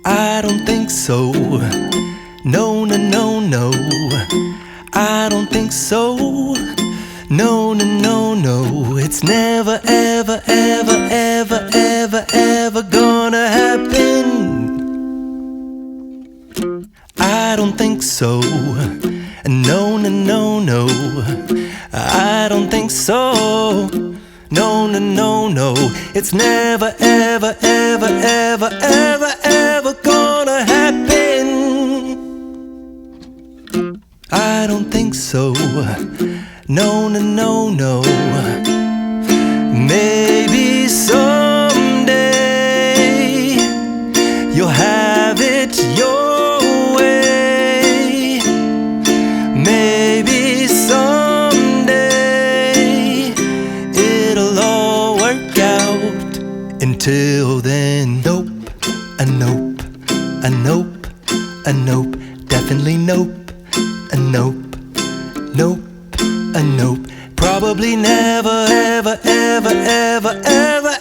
I don't think so. No, no, no, no. I don't think so. No, no, no, no. It's never, ever, ever, ever, ever, ever gonna happen. I don't think so. No, no, no, no. I don't think so. No, no, no, no. It's never, ever, ever, ever, ever, ever gonna happen. I don't think so. No, no, no, no. Maybe someday you'll have it your way. Maybe someday it'll all work out. Until then, nope, a nope, a nope, a nope, definitely nope, a nope, nope, a nope. Probably never, ever, ever, ever, ever,